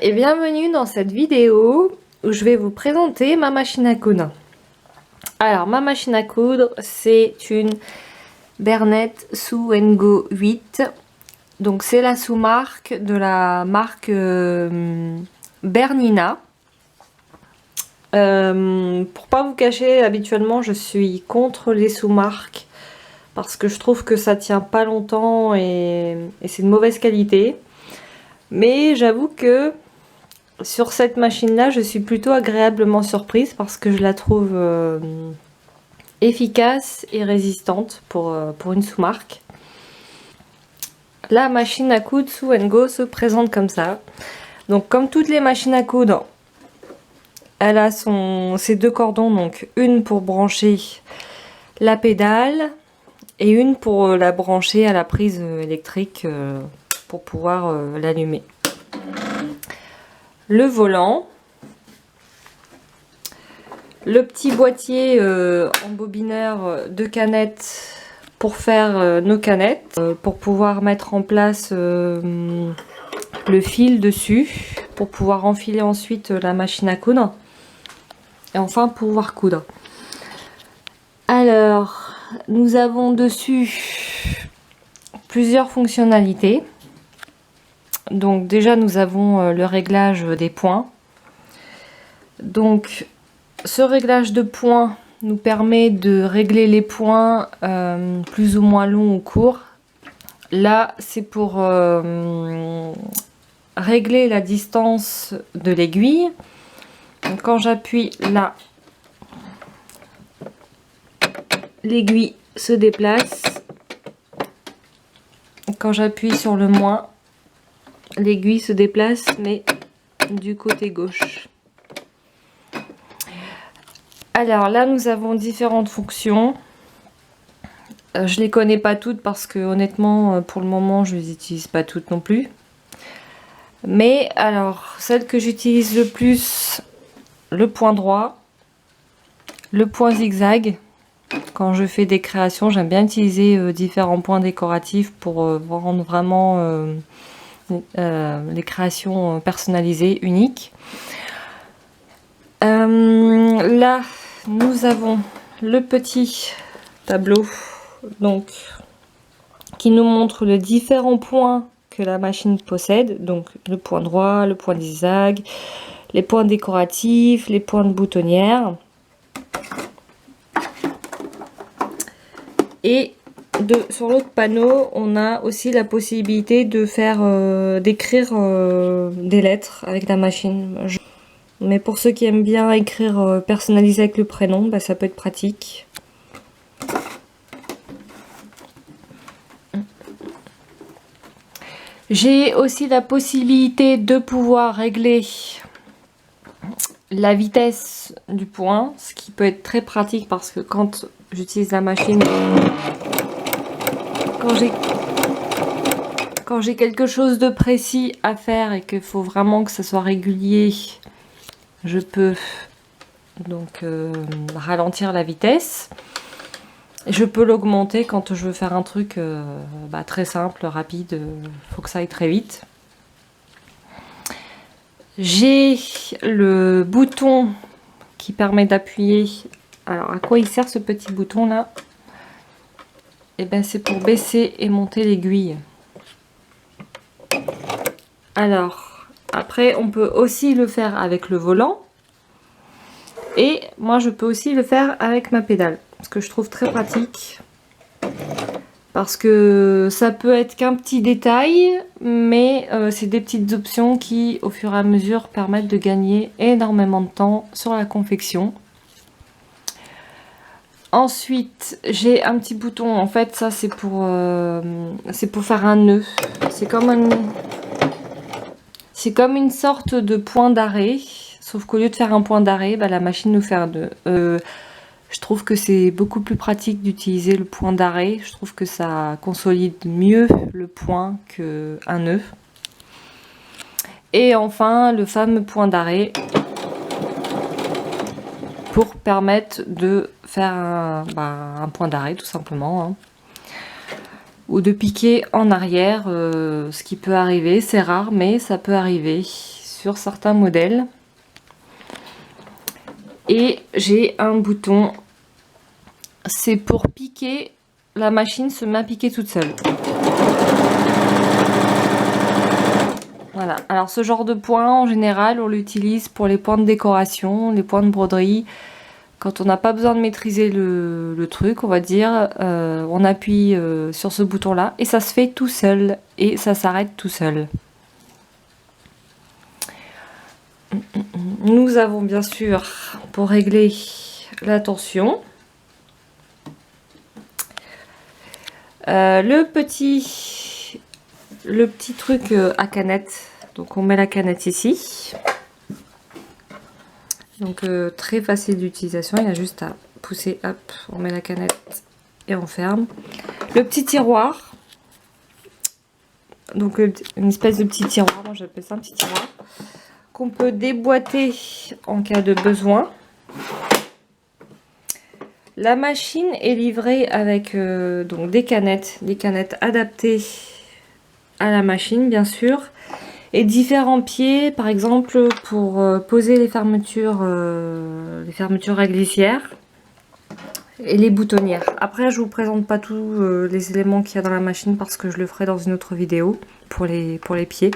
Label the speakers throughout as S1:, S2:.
S1: et bienvenue dans cette vidéo où je vais vous présenter ma machine à coudre. Alors ma machine à coudre, c'est une Bernette Sew & Go 8. Donc c'est la sous-marque de la marque Bernina. Pour pas vous cacher, habituellement je suis contre les sous-marques parce que je trouve que ça tient pas longtemps et c'est de mauvaise qualité. Mais j'avoue que sur cette machine là je suis plutôt agréablement surprise parce que je la trouve efficace et résistante pour une sous-marque. La machine à coudre Sew & Go se présente comme ça. Donc comme toutes les machines à coudre, elle a ses deux cordons, donc une pour brancher la pédale et une pour la brancher à la prise électrique pour pouvoir l'allumer. Le volant, le petit boîtier embobineur de canettes pour faire nos canettes, pour pouvoir mettre en place le fil dessus, pour pouvoir enfiler ensuite la machine à coudre et enfin pouvoir coudre. Alors, nous avons dessus plusieurs fonctionnalités. Donc déjà nous avons le réglage des points. Donc ce réglage de points nous permet de régler les points plus ou moins longs ou courts. Là c'est pour régler la distance de l'aiguille. Quand j'appuie là, l'aiguille se déplace. Quand j'appuie sur le moins, l'aiguille se déplace mais du côté gauche. Alors là nous avons différentes fonctions. Je les connais pas toutes parce que honnêtement pour le moment je les utilise pas toutes non plus. Mais alors celle que j'utilise le plus, le point droit, le point zigzag. Quand je fais des créations, j'aime bien utiliser différents points décoratifs pour rendre vraiment les créations personnalisées, uniques. Là, nous avons le petit tableau donc qui nous montre les différents points que la machine possède. Donc le point droit, le point zigzag, les points décoratifs, les points de boutonnière. Et sur l'autre panneau, on a aussi la possibilité de faire d'écrire des lettres avec la machine. Mais pour ceux qui aiment bien écrire personnalisé avec le prénom, bah, ça peut être pratique. J'ai aussi la possibilité de pouvoir régler la vitesse du point, ce qui peut être très pratique parce que quand j'utilise la machine, quand j'ai quelque chose de précis à faire et qu'il faut vraiment que ça soit régulier, je peux donc ralentir la vitesse. Je peux l'augmenter quand je veux faire un truc très simple, rapide, faut que ça aille très vite. J'ai le bouton qui permet d'appuyer. Alors à quoi il sert ce petit bouton là? Et bien c'est pour baisser et monter l'aiguille. Alors après on peut aussi le faire avec le volant. Et moi je peux aussi le faire avec ma pédale. Ce que je trouve très pratique. Parce que ça peut être qu'un petit détail, mais c'est des petites options qui, au fur et à mesure, permettent de gagner énormément de temps sur la confection. Ensuite, j'ai un petit bouton. En fait, ça c'est pour faire un nœud. C'est comme une sorte de point d'arrêt. Sauf qu'au lieu de faire un point d'arrêt, bah, la machine nous fait un nœud. Je trouve que c'est beaucoup plus pratique d'utiliser le point d'arrêt. Je trouve que ça consolide mieux le point qu'un nœud. Et enfin, le fameux point d'arrêt pour permettre de faire un point d'arrêt tout simplement. Hein. Ou de piquer en arrière, ce qui peut arriver. C'est rare, mais ça peut arriver sur certains modèles. Et j'ai un bouton, c'est pour piquer, la machine se met à piquer toute seule. Voilà, alors ce genre de point en général on l'utilise pour les points de décoration, les points de broderie. Quand on n'a pas besoin de maîtriser le truc, on va dire, on appuie sur ce bouton là et ça se fait tout seul et ça s'arrête tout seul. Nous avons bien sûr, pour régler la tension, le petit truc à canette. Donc on met la canette ici. Donc très facile d'utilisation, il y a juste à pousser, hop, on met la canette et on ferme. Le petit tiroir, donc une espèce de petit tiroir, moi j'appelle ça un petit tiroir, qu'on peut déboîter en cas de besoin. La machine est livrée avec donc des canettes adaptées à la machine bien sûr, et différents pieds, par exemple pour poser les fermetures à glissière et les boutonnières. Après je vous présente pas tous les éléments qu'il y a dans la machine parce que je le ferai dans une autre vidéo pour les pieds.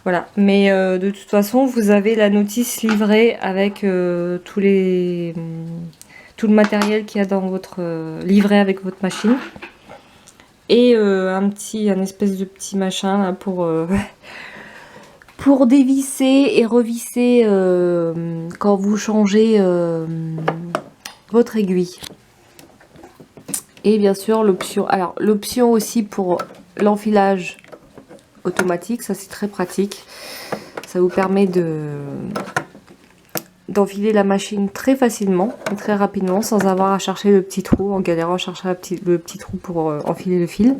S1: Voilà, mais de toute façon vous avez la notice livrée avec tout le matériel qu'il y a dans votre livré avec votre machine. Et un espèce de petit machin là pour dévisser et revisser quand vous changez votre aiguille. Et bien sûr l'option, alors l'option aussi pour l'enfilage automatique, ça c'est très pratique. Ça vous permet d'enfiler la machine très facilement et très rapidement sans avoir à chercher le petit trou, en galérant à chercher le petit trou pour enfiler le fil.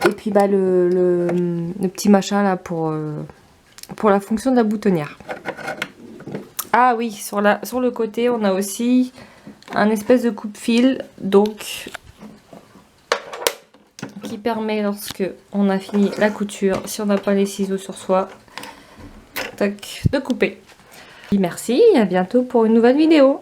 S1: Et puis bah, le petit machin là pour la fonction de la boutonnière. Ah oui, sur le côté on a aussi un espèce de coupe-fil, donc qui permet, lorsque on a fini la couture, si on n'a pas les ciseaux sur soi, tac, de couper. Merci, à bientôt pour une nouvelle vidéo.